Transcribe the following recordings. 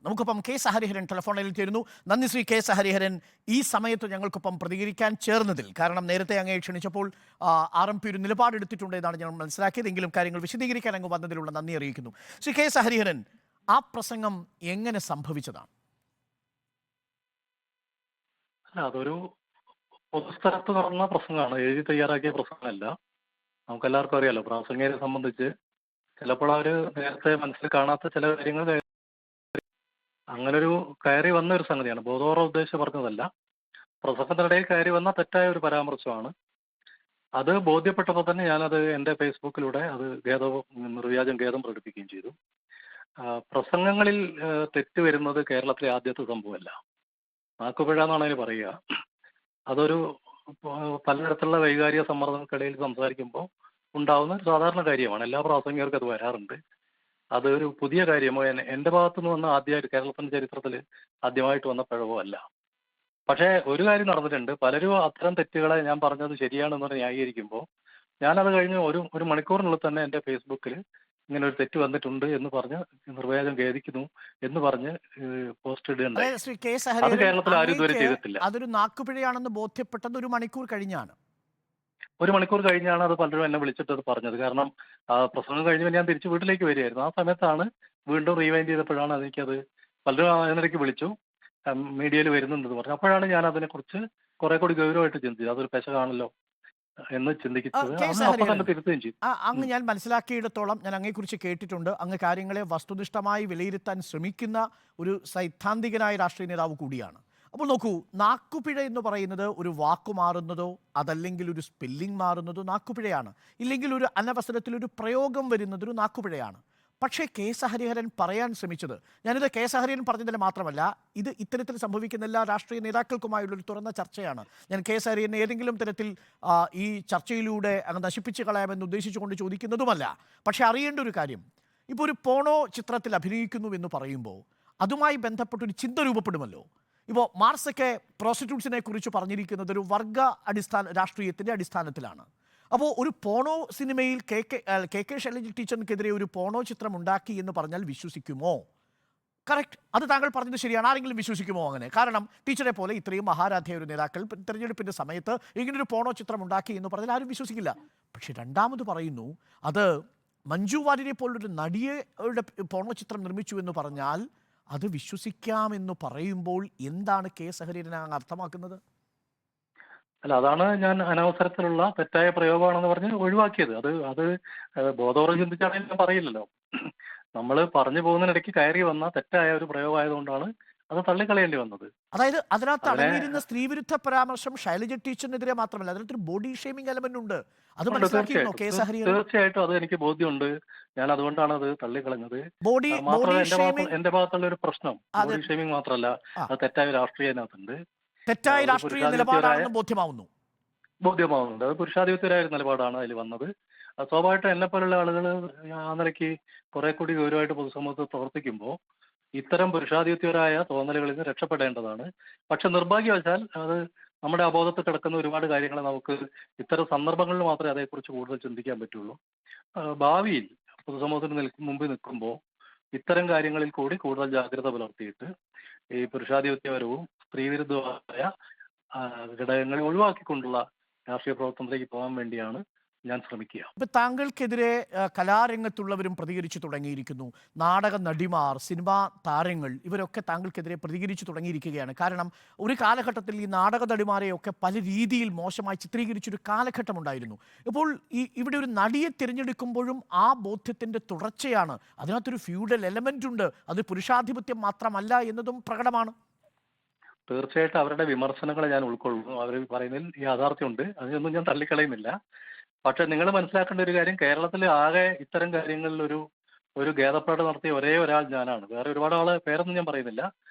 നമുക്കൊപ്പം K S Hariharan ടെലിഫോണിൽ ചേരുന്നു. നന്ദി ശ്രീ കെ എസ് ഹരിഹരൻ, ഈ സമയത്ത് ഞങ്ങൾക്കൊപ്പം പ്രതികരിക്കാൻ ചേർന്നതിൽ. കാരണം നേരത്തെ അങ്ങേ ക്ഷണിച്ചപ്പോൾ RMP ഒരു നിലപാടെടുത്തിട്ടുണ്ട് എന്നാണ് ഞങ്ങൾ മനസ്സിലാക്കിയത്. എങ്കിലും കാര്യങ്ങൾ വിശദീകരിക്കാൻ അങ്ങ് വന്നതിലുള്ള നന്ദി അറിയിക്കുന്നു. ശ്രീ കെ എസ് ഹരിഹരൻ, ആ പ്രസംഗം എങ്ങനെ സംഭവിച്ചതാണ്? അതൊരു പൊതുസ്ഥലത്ത് നടന്ന പ്രസംഗമാണ്, എഴുതി തയ്യാറാക്കിയ പ്രസംഗമല്ല. നമുക്കെല്ലാവർക്കും അറിയാലോ, പ്രാസംഗികരെ സംബന്ധിച്ച് ചിലപ്പോൾ അവർ നേരത്തെ മനസ്സിൽ കാണാത്ത ചില കാര്യങ്ങൾ അങ്ങനൊരു കയറി വന്ന ഒരു സംഗതിയാണ്. ബോധപൂർവ്വം ഉദ്ദേശിച്ച് പറഞ്ഞതല്ല. പ്രസംഗത്തിനിടയിൽ കയറി വന്ന തെറ്റായ ഒരു പരാമർശമാണ്. അത് ബോധ്യപ്പെട്ടപ്പോൾ തന്നെ ഞാനത് എൻ്റെ ഫേസ്ബുക്കിലൂടെ അത് നിർവ്യാജം ഖേദം പ്രകടിപ്പിക്കുകയും ചെയ്തു. പ്രസംഗങ്ങളിൽ തെറ്റ് വരുന്നത് കേരളത്തിലെ ആദ്യത്തെ സംഭവമല്ല. നാക്കുപിഴ എന്നാണ് അതിന് പറയുക. അതൊരു പലതരത്തിലുള്ള വൈകാരിക സമ്മർദ്ദങ്ങൾക്കിടയിൽ സംസാരിക്കുമ്പോൾ ഉണ്ടാവുന്ന ഒരു സാധാരണ കാര്യമാണ്. എല്ലാ പ്രാസംഗികർക്കും അത് വരാറുണ്ട്. അതൊരു പുതിയ കാര്യമോ എൻ്റെ ഭാഗത്തുനിന്ന് വന്ന ആദ്യമായിട്ട് കേരളത്തിൻ്റെ ചരിത്രത്തിൽ ആദ്യമായിട്ട് വന്ന പിഴവോ അല്ല. പക്ഷേ ഒരു കാര്യം നടന്നിട്ടുണ്ട്. പലരും അത്തരം തെറ്റുകളെ ഞാൻ പറഞ്ഞത് ശരിയാണെന്ന് പറഞ്ഞ് ന്യായീകരിക്കുമ്പോൾ ഞാനത് കഴിഞ്ഞ് ഒരു മണിക്കൂറിനുള്ളിൽ തന്നെ എൻ്റെ ഫേസ്ബുക്കിൽ ഇങ്ങനെ ഒരു തെറ്റ് വന്നിട്ടുണ്ട് എന്ന് പറഞ്ഞ് നിർവ്യാജം ഖേദിക്കുന്നു എന്ന് പറഞ്ഞ് പോസ്റ്റ് ഇടുകയുണ്ടായി. ശ്രീ കെ എസ് അത് ഹരിഹരൻ, കേരളത്തിൽ ആരും ഇതുവരെ ചെയ്തിട്ടില്ല. അതൊരു നാക്കുപിഴയാണെന്ന് ബോധ്യപ്പെട്ടത് ഒരു മണിക്കൂർ കഴിഞ്ഞാണ്. ഒരു മണിക്കൂർ കഴിഞ്ഞാണ് അത് പലരും എന്നെ വിളിച്ചിട്ട് അത് പറഞ്ഞത്. കാരണം പ്രസംഗം കഴിഞ്ഞ് ഞാൻ തിരിച്ച് വീട്ടിലേക്ക് വരികയായിരുന്നു. ആ സമയത്താണ് വീണ്ടും റീവൈൻഡ് ചെയ്തപ്പോഴാണ് എനിക്കത് പലരും അതിനിടയ്ക്ക് വിളിച്ചു, മീഡിയയിൽ വരുന്നുണ്ടെന്ന് പറഞ്ഞു. അപ്പോഴാണ് ഞാൻ അതിനെക്കുറിച്ച് കുറെ കൂടി ഗൗരവമായിട്ട് ചിന്തിച്ചത്. അതൊരു പെശകാണല്ലോ എന്ന് ചിന്തിച്ചത്. അപ്പം തന്നെ തിരുത്തുകയും ചെയ്തു. അങ്ങ് ഞാൻ മനസ്സിലാക്കിയിടത്തോളം, ഞാൻ അങ്ങയെക്കുറിച്ച് കേട്ടിട്ടുണ്ട്, അങ്ങ് കാര്യങ്ങളെ വസ്തുനിഷ്ഠമായി വിലയിരുത്താൻ ശ്രമിക്കുന്ന ഒരു സൈദ്ധാന്തികനായ രാഷ്ട്രീയ നേതാവ് കൂടിയാണ്. അപ്പോൾ നോക്കൂ, നാക്കുപിഴ എന്ന് പറയുന്നത് ഒരു വാക്ക് മാറുന്നതോ അതല്ലെങ്കിൽ ഒരു സ്പെല്ലിംഗ് മാറുന്നതോ നാക്കുപിഴയാണ്. ഇല്ലെങ്കിൽ ഒരു അനവസരത്തിലൊരു പ്രയോഗം വരുന്നത് ഒരു നാക്കുപിഴയാണ്. പക്ഷേ കെ എസ് ഹരിഹരൻ പറയാൻ ശ്രമിച്ചത്, ഞാനിത് കെ എസ് ഹരിഹരൻ പറഞ്ഞതിൽ മാത്രമല്ല, ഇത് ഇത്തരത്തിൽ സംഭവിക്കുന്ന എല്ലാ രാഷ്ട്രീയ നേതാക്കൾക്കുമായുള്ളൊരു തുറന്ന ചർച്ചയാണ്. ഞാൻ കെ എസ് ഹരിഹരനെ ഏതെങ്കിലും തരത്തിൽ ഈ ചർച്ചയിലൂടെ അങ്ങ് നശിപ്പിച്ച് കളയാമെന്ന് ഉദ്ദേശിച്ചുകൊണ്ട് ചോദിക്കുന്നതുമല്ല. പക്ഷേ അറിയേണ്ട ഒരു കാര്യം, ഇപ്പോൾ ഒരു പോണോ ചിത്രത്തിൽ അഭിനയിക്കുന്നു എന്ന് പറയുമ്പോൾ അതുമായി ബന്ധപ്പെട്ടൊരു ചിന്ത രൂപപ്പെടുമല്ലോ. ഇപ്പോൾ മാർസൊക്കെ പ്രോസ്റ്റിറ്റ്യൂട്ട്സിനെ കുറിച്ച് പറഞ്ഞിരിക്കുന്നത് ഒരു വർഗ രാഷ്ട്രീയത്തിൻ്റെ അടിസ്ഥാനത്തിലാണ്. അപ്പോൾ ഒരു പോണോ സിനിമയിൽ കെ കെ ശൈലജ ടീച്ചറിനെതിരെ ഒരു പോണോ ചിത്രം ഉണ്ടാക്കി എന്ന് പറഞ്ഞാൽ വിശ്വസിക്കുമോ? കറക്റ്റ്, അത് താങ്കൾ പറഞ്ഞത് ശരിയാണ്. ആരെങ്കിലും വിശ്വസിക്കുമോ അങ്ങനെ? കാരണം ടീച്ചറെ പോലെ ഇത്രയും മഹാരാധ്യ ഒരു നേതാക്കൾ തെരഞ്ഞെടുപ്പിൻ്റെ സമയത്ത് ഇങ്ങനൊരു പോണോ ചിത്രം ഉണ്ടാക്കി എന്ന് പറഞ്ഞാൽ ആരും വിശ്വസിക്കില്ല. പക്ഷെ രണ്ടാമത് പറയുന്നു, അത് മഞ്ജു വാര്യരെ പോലൊരു നടിയുടെ പോണോ ചിത്രം നിർമ്മിച്ചു എന്ന് പറഞ്ഞാൽ അത് വിശ്വസിക്കാമെന്ന് പറയുമ്പോൾ എന്താണ് കെ എസ് ഹരിഹരൻ അർത്ഥമാക്കുന്നത്? അല്ല, അതാണ് ഞാൻ അനവസരത്തിലുള്ള തെറ്റായ പ്രയോഗമാണെന്ന് പറഞ്ഞ് ഒഴിവാക്കിയത്. അത് ബോധപൂർവ്വം ചിന്തിച്ചാണെങ്കിൽ ഞാൻ പറയില്ലല്ലോ. നമ്മൾ പറഞ്ഞു പോകുന്നതിനിടയ്ക്ക് കയറി വന്ന തെറ്റായ ഒരു പ്രയോഗമായതുകൊണ്ടാണ് അത് തള്ളിക്കളയേണ്ടി വന്നത്. അതായത് അതിനകത്ത് അടങ്ങിയിരുന്ന സ്ത്രീവിരുദ്ധ പരാമർശം ശൈലജ ടീച്ചറിനെതിരെ മാത്രമല്ല, അതിനകത്തൊരു ബോഡി ഷേമിംഗ് എലമെന്റ് ഉണ്ട്. അത് മനസ്സിലാക്കിയിരുന്നോ കെ എസ് ഹരിഹരൻ? തീർച്ചയായിട്ടും അത് എനിക്ക് ബോധ്യമുണ്ട്. ഞാൻ അതുകൊണ്ടാണ് അത് തള്ളിക്കളഞ്ഞത്. ബോഡി മാത്രമല്ല എന്റെ ഭാഗത്തുള്ള ഒരു പ്രശ്നം ബോഡി ഷേമിംഗ് മാത്രമല്ല, അത് തെറ്റായ രാഷ്ട്രീയം അതിനകത്തുണ്ട്. തെറ്റായ രാഷ്ട്രീയ നിലപാടാണെന്ന് ബോധ്യമാവുന്നുണ്ട്. അത് പുരുഷാധിപത്യരായ ഒരു നിലപാടാണ് അതിൽ വന്നത്. സ്വാഭാവികമായിട്ടും എന്നെ പോലുള്ള ആളുകൾ ആ നിലയ്ക്ക് കുറെ കൂടി ഗൗരവമായിട്ട് പൊതുസമൂഹത്തിൽ പ്രവർത്തിക്കുമ്പോൾ ഇത്തരം പുരുഷാധിപത്യരായ തോന്നലുകളിൽ നിന്ന് രക്ഷപ്പെടേണ്ടതാണ്. പക്ഷെ നിർഭാഗ്യവശാൽ അത് നമ്മുടെ അബോധത്തിൽ കിടക്കുന്ന ഒരുപാട് കാര്യങ്ങൾ നമുക്ക് ഇത്തരം സന്ദർഭങ്ങളിൽ മാത്രമേ അതേക്കുറിച്ച് കൂടുതൽ ചിന്തിക്കാൻ പറ്റുള്ളൂ. ഭാവിയിൽ പൊതുസമൂഹത്തിന് മുമ്പിൽ നിൽക്കുമ്പോൾ ഇത്തരം കാര്യങ്ങളിൽ കൂടി കൂടുതൽ ജാഗ്രത പുലർത്തിയിട്ട് ഈ പുരുഷാധിപത്യപരവും സ്ത്രീവിരുദ്ധമായ ഘടകങ്ങൾ ഒഴിവാക്കിക്കൊണ്ടുള്ള രാഷ്ട്രീയ പ്രവർത്തനത്തിലേക്ക് പോകാൻ വേണ്ടിയാണ് ഞാൻ ശ്രമിക്കുക. ഇപ്പൊ താങ്കൾക്കെതിരെ കലാരംഗത്തുള്ളവരും പ്രതികരിച്ചു തുടങ്ങിയിരിക്കുന്നു. നാടക നടിമാർ, സിനിമാ താരങ്ങൾ, ഇവരൊക്കെ താങ്കൾക്കെതിരെ പ്രതികരിച്ചു തുടങ്ങിയിരിക്കുകയാണ്. കാരണം ഒരു കാലഘട്ടത്തിൽ ഈ നാടക നടിമാരെയൊക്കെ പല രീതിയിൽ മോശമായി ചിത്രീകരിച്ചൊരു കാലഘട്ടമുണ്ടായിരുന്നു. ഇപ്പോൾ ഇവിടെ ഒരു നടിയെ തിരഞ്ഞെടുക്കുമ്പോഴും ആ ബോധ്യത്തിൻ്റെ തുടർച്ചയാണ്. അതിനകത്തൊരു ഫ്യൂഡൽ എലമെന്റ് ഉണ്ട്. അത് പുരുഷാധിപത്യം മാത്രമല്ല എന്നതും പ്രകടമാണ്. തീർച്ചയായിട്ടും അവരുടെ വിമർശനങ്ങളെ ഞാൻ ഉൾക്കൊള്ളുന്നു. അവർ പറയുന്നതിൽ യാഥാർത്ഥ്യമുണ്ട്. അതിനൊന്നും ഞാൻ തള്ളിക്കളയുന്നില്ല. പക്ഷെ നിങ്ങൾ മനസ്സിലാക്കേണ്ട ഒരു കാര്യം, കേരളത്തിൽ ആകെ ഇത്തരം കാര്യങ്ങളിൽ ഒരു ഖേദപ്രകടനം നടത്തിയ ഒരേ ഒരാൾ ഞാനാണ്. വേറെ ഒരുപാട് ആളെ പേരൊന്നും ഞാൻ പറയുന്നില്ല.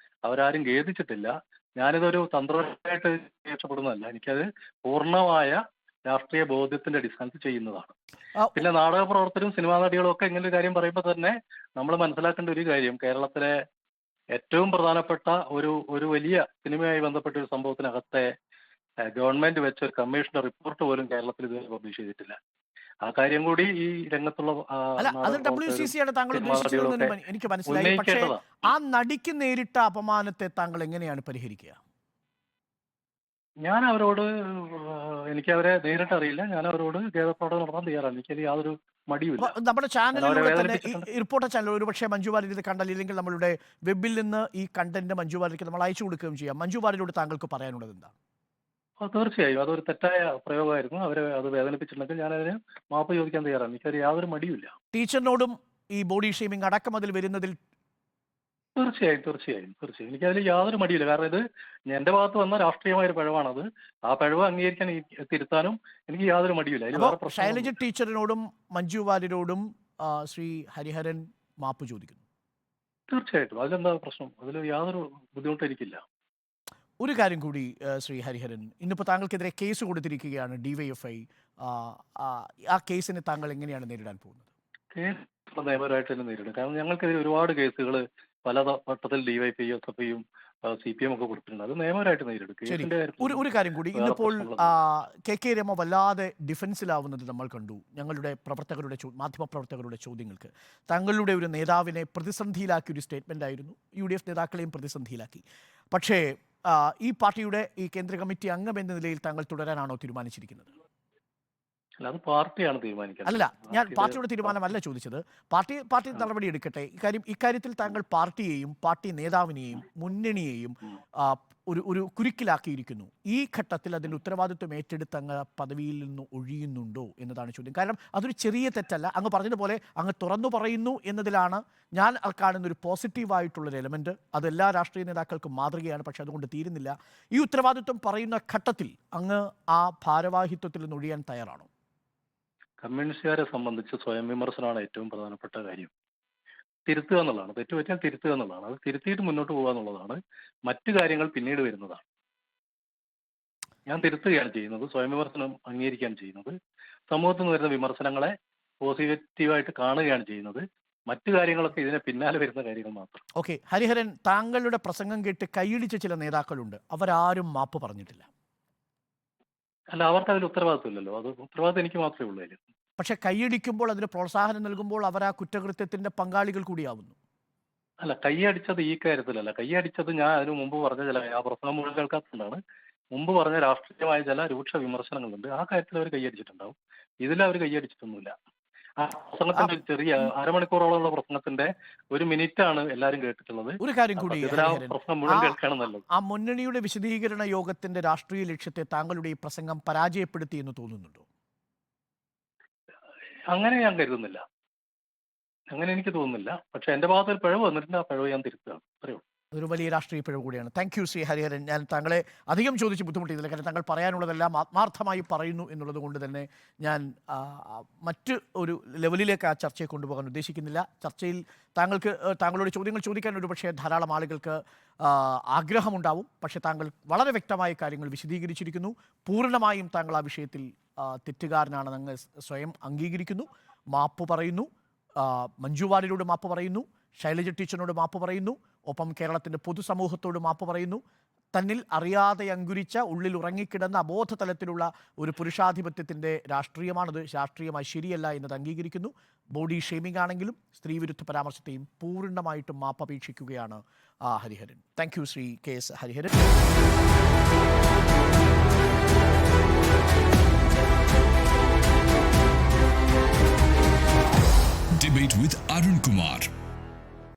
അവരാരും ഖേദിച്ചിട്ടില്ല. ഞാനിതൊരു തന്ത്രപരമായിട്ട് രക്ഷപ്പെടുന്നതല്ല. എനിക്കത് പൂർണ്ണമായ രാഷ്ട്രീയ ബോധ്യത്തിന്റെ അടിസ്ഥാനത്തിൽ ചെയ്യുന്നതാണ്. പിന്നെ നാടക പ്രവർത്തകരും സിനിമാ നടികളും ഒക്കെ ഇങ്ങനെ ഒരു കാര്യം പറയുമ്പോൾ തന്നെ നമ്മൾ മനസ്സിലാക്കേണ്ട ഒരു കാര്യം, കേരളത്തിലെ ഏറ്റവും പ്രധാനപ്പെട്ട ഒരു വലിയ സിനിമയുമായി ബന്ധപ്പെട്ട ഒരു സംഭവത്തിനകത്തെ ഗവൺമെന്റ് വെച്ച ഒരു കമ്മീഷന്റെ റിപ്പോർട്ട് പോലും കേരളത്തിൽ ഇതുവരെ പബ്ലിഷ് ചെയ്തിട്ടില്ല. ആ കാര്യം കൂടി ഈ രംഗത്തുള്ള അല്ല അത് WCC ആണ് താങ്കൾ ഉദ്ദേശിച്ചതെന്ന് എനിക്ക് മനസ്സിലായി. പക്ഷേ ആ നടിക്ക് നേരിട്ട അപമാനത്തെ താങ്കൾ എങ്ങനെയാണ് പരിഹരിക്കുക? ഞാൻ അവരോട് എനിക്ക് അവരെ നേരിട്ട് അറിയില്ല. ഞാൻ അവരോട് ഖേദപ്രകടനം നടത്താൻ തയ്യാറാണ്. എനിക്കത് യാതൊരു മടിയുമില്ല. നമ്മുടെ ചാനലിലൂടെ തന്നെ വേദനിപ്പിച്ചിട്ടുണ്ട്. റിപ്പോർട്ടർ ചാനൽ ഒരു പക്ഷേ മഞ്ജു വാര്യർ ഇത് കണ്ടാൽ ഇല്ലെങ്കിൽ നമ്മളുടെ വെബിൽ നിന്ന് ഈ കണ്ടന്റ് മഞ്ജു വാര്യർക്ക് നമ്മൾ അയച്ചു കൊടുക്കുകയും ചെയ്യാം. മഞ്ജു വാര്യരോട് താങ്കൾക്ക് പറയാനുള്ളത് എന്താണ്? തീർച്ചയായും അതൊരു തെറ്റായ പ്രയോഗമായിരുന്നു. അവരെ അത് വേദനിപ്പിച്ചിട്ടുണ്ടെങ്കിൽ ഞാൻ അതിന് മാപ്പ് ചോദിക്കാൻ തയ്യാറാണ്. എനിക്കത് യാതൊരു മടിയുമില്ല. ടീച്ചറിനോടും ഈ ബോഡി ഷെയ്മിംഗ് അടക്കം അതിൽ വരുന്നതിൽ തീർച്ചയായും എനിക്കതിൽ യാതൊരു മടിയില്ല. കാരണം ഇത് എൻ്റെ ഭാഗത്ത് വന്ന രാഷ്ട്രീയമായ ഒരു പിഴവാണത്. ആ പിഴവ് അംഗീകരിക്കാൻ തിരുത്താനും എനിക്ക് യാതൊരു മടിയില്ല. അതിൽ വേറെ പ്രശ്നം ശൈലജ ടീച്ചറിനോടും മഞ്ജു വാര്യരോടും ശ്രീ ഹരിഹരൻ മാപ്പ് ചോദിക്കുന്നു. തീർച്ചയായിട്ടും അതിലെന്താ പ്രശ്നം? അതിൽ യാതൊരു ബുദ്ധിമുട്ടും എനിക്കില്ല. ഒരു കാര്യം കൂടി ശ്രീ ഹരിഹരൻ, ഇന്നിപ്പോൾ താങ്കൾക്കെതിരെ കേസ് കൊടുത്തിരിക്കുകയാണ് DYFI. ആ കേസിനെ താങ്കൾ എങ്ങനെയാണ് നേരിടാൻ പോകുന്നത്? കേസ് നിയമപരമായിട്ട് തന്നെ നേരിടും. കാരണം ഞങ്ങൾക്കെതിരെ ഒരുപാട് കേസുകൾ പല വട്ടത്തിൽ DYFI, SFIയും CPM ഒക്കെ കൊടുത്തിട്ടുണ്ട്. അത് നിയമപരമായിട്ട് നേരിടും. ശരി, കേസിന്റെ ഒരു കാര്യം കൂടി, ഇന്നിപ്പോൾ KK രമ വല്ലാതെ ഡിഫൻസിലാവുന്നത് നമ്മൾ കണ്ടു. ഞങ്ങളുടെ മാധ്യമപ്രവർത്തകരുടെ ചോദ്യങ്ങൾക്ക് താങ്കളുടെ ഒരു നേതാവിനെ പ്രതിസന്ധിയിലാക്കിയ ഒരു സ്റ്റേറ്റ്മെന്റ് ആയിരുന്നു. UDF നേതാക്കളെയും പ്രതിസന്ധിയിലാക്കി. പക്ഷേ ഈ പാർട്ടിയുടെ ഈ കേന്ദ്ര കമ്മിറ്റി അംഗം എന്ന നിലയിൽ താങ്കൾ തുടരാനാണോ തീരുമാനിച്ചിരിക്കുന്നത്? അല്ല, അത് പാർട്ടിയാണ് തീരുമാനിക്കുന്നത്. അല്ല, ഞാൻ പാർട്ടിയുടെ തീരുമാനമല്ല ചോദിച്ചത്. പാർട്ടി നടപടി എടുക്കട്ടെ. ഇക്കാര്യത്തിൽ താങ്കൾ പാർട്ടിയെയും പാർട്ടി നേതാവിനെയും മുന്നണിയെയും ഒരു കുരുക്കിലാക്കിയിരിക്കുന്നു. ഈ ഘട്ടത്തിൽ അതിൻ്റെ ഉത്തരവാദിത്വം ഏറ്റെടുത്ത് അങ്ങ് പദവിയിൽ നിന്ന് ഒഴിയുന്നുണ്ടോ എന്നതാണ് ചോദ്യം. കാരണം അതൊരു ചെറിയ തെറ്റല്ല. അങ്ങ് പറഞ്ഞതുപോലെ അങ്ങ് തുറന്നു പറയുന്നു എന്നതിലാണ് ഞാൻ കാണുന്ന ഒരു പോസിറ്റീവായിട്ടുള്ളൊരു എലമെൻറ്റ്. അതെല്ലാ രാഷ്ട്രീയ നേതാക്കൾക്കും മാതൃകയാണ്. പക്ഷെ അതുകൊണ്ട് തീരുന്നില്ല. ഈ ഉത്തരവാദിത്വം പറയുന്ന ഘട്ടത്തിൽ അങ്ങ് ആ ഭാരവാഹിത്വത്തിൽ നിന്ന് ഒഴിയാൻ തയ്യാറാണോ? കമ്മ്യൂണിസ്റ്റുകാരെ സംബന്ധിച്ച് സ്വയം വിമർശനമാണ് ഏറ്റവും പ്രധാനപ്പെട്ട കാര്യം. തിരുത്തുക എന്നുള്ളതാണ്. തെറ്റുപറ്റിയാൽ തിരുത്തുക എന്നുള്ളതാണ്. അത് തിരുത്തിയിട്ട് മുന്നോട്ട് പോകുക എന്നുള്ളതാണ്. മറ്റു കാര്യങ്ങൾ പിന്നീട് വരുന്നതാണ്. ഞാൻ തിരുത്തുകയാണ് ചെയ്യുന്നത്. സ്വയം വിമർശനം അംഗീകരിക്കുകയാണ് ചെയ്യുന്നത്. സമൂഹത്തിൽ നിന്ന് വരുന്ന വിമർശനങ്ങളെ പോസിറ്റീവായിട്ട് കാണുകയാണ് ചെയ്യുന്നത്. മറ്റു കാര്യങ്ങളൊക്കെ ഇതിനെ പിന്നാലെ വരുന്ന കാര്യങ്ങൾ മാത്രം. ഓക്കെ, ഹരിഹരൻ, താങ്കളുടെ പ്രസംഗം കേട്ട് കൈയിടിച്ച ചില നേതാക്കളുണ്ട്. അവരാരും മാപ്പ് പറഞ്ഞിട്ടില്ല. അല്ല, അവർക്ക് അതിൽ ഉത്തരവാദിത്വം ഇല്ലല്ലോ. അത് ഉത്തരവാദിത്വം എനിക്ക് മാത്രമേ ഉള്ളൂ അതിൽ. പക്ഷെ കൈയടിക്കുമ്പോൾ അതിന് പ്രോത്സാഹനം നൽകുമ്പോൾ അവർ ആ കുറ്റകൃത്യത്തിന്റെ പങ്കാളികൾ കൂടിയാവുന്നു. അല്ല, കൈയടിച്ചത് ഈ കാര്യത്തിലല്ല. കൈയടിച്ചത് ഞാൻ അതിനു മുമ്പ് പറഞ്ഞ ചില ആ പ്രസംഗം മുഴുവൻ കേൾക്കാത്തതുകൊണ്ടാണ്. മുമ്പ് പറഞ്ഞ രാഷ്ട്രീയമായ ചില രൂക്ഷ വിമർശനങ്ങളുണ്ട്. ആ കാര്യത്തിൽ അവർ കൈയടിച്ചിട്ടുണ്ടാവും. ഇതിൽ അവർ കൈയടിച്ചിട്ടൊന്നുമില്ല. ആ പ്രസംഗത്തിന്റെ ചെറിയ അരമണിക്കൂറോളമുള്ള പ്രസംഗത്തിന്റെ 1 മിനിറ്റാണ് എല്ലാവരും കേട്ടിട്ടുള്ളത്. ഒരു കാര്യം കൂടി, പ്രസംഗം മുഴുവൻ കേൾക്കണം നല്ലത്. ആ മുന്നണിയുടെ വിശദീകരണ യോഗത്തിന്റെ രാഷ്ട്രീയ ലക്ഷ്യത്തെ താങ്കളുടെ ഈ പ്രസംഗം പരാജയപ്പെടുത്തി എന്ന് തോന്നുന്നുണ്ടോ? അങ്ങനെ ഞാൻ കരുതുന്നില്ല. അങ്ങനെ എനിക്ക് തോന്നുന്നില്ല. പക്ഷെ എന്റെ ഭാഗത്ത് ഒരു പിഴവ് വന്നിട്ടുണ്ട്. ആ പിഴവ് ഞാൻ തിരുത്തുകയാണ്. അത്രയോ. അതൊരു വലിയ രാഷ്ട്രീയ പിഴവ് കൂടിയാണ്. Thank you Shri Hariharan. ഞാൻ താങ്കളെ അധികം ചോദിച്ച് ബുദ്ധിമുട്ടിയതില്ല. കാരണം താങ്കൾ പറയാനുള്ളതെല്ലാം ആത്മാർത്ഥമായി പറയുന്നു എന്നുള്ളത് കൊണ്ട് തന്നെ ഞാൻ മറ്റ് ഒരു ലെവലിലേക്ക് ആ ചർച്ചയെ കൊണ്ടുപോകാൻ ഉദ്ദേശിക്കുന്നില്ല. ചർച്ചയിൽ താങ്കളോട് ചോദ്യങ്ങൾ ചോദിക്കാൻ ഒരു പക്ഷേ ധാരാളം ആളുകൾക്ക് ആഗ്രഹമുണ്ടാവും. പക്ഷേ താങ്കൾ വളരെ വ്യക്തമായ കാര്യങ്ങൾ വിശദീകരിച്ചിരിക്കുന്നു. പൂർണ്ണമായും താങ്കൾ ആ വിഷയത്തിൽ തെറ്റുകാരനാണെന്ന് അങ്ങ് സ്വയം അംഗീകരിക്കുന്നു, മാപ്പ് പറയുന്നു. മഞ്ജു വാര്യരോട് മാപ്പ് പറയുന്നു, ശൈലജ ടീച്ചറിനോട് മാപ്പ് പറയുന്നു, ഒപ്പം കേരളത്തിൻ്റെ പൊതുസമൂഹത്തോട് മാപ്പ് പറയുന്നു. തന്നിൽ അറിയാതെ അങ്കുരിച്ച, ഉള്ളിൽ ഉറങ്ങിക്കിടന്ന അബോധ തലത്തിലുള്ള ഒരു പുരുഷാധിപത്യത്തിൻ്റെ രാഷ്ട്രീയമാണത്. രാഷ്ട്രീയമായി ശരിയല്ല എന്നത് അംഗീകരിക്കുന്നു. ബോഡി ഷെയ്മിംഗ് ആണെങ്കിലും സ്ത്രീവിരുദ്ധ പരാമർശത്തെയും പൂർണ്ണമായിട്ടും മാപ്പപേക്ഷിക്കുകയാണ് Hariharan. Thank you Shri KS Hariharan. Debate with Arun Kumar.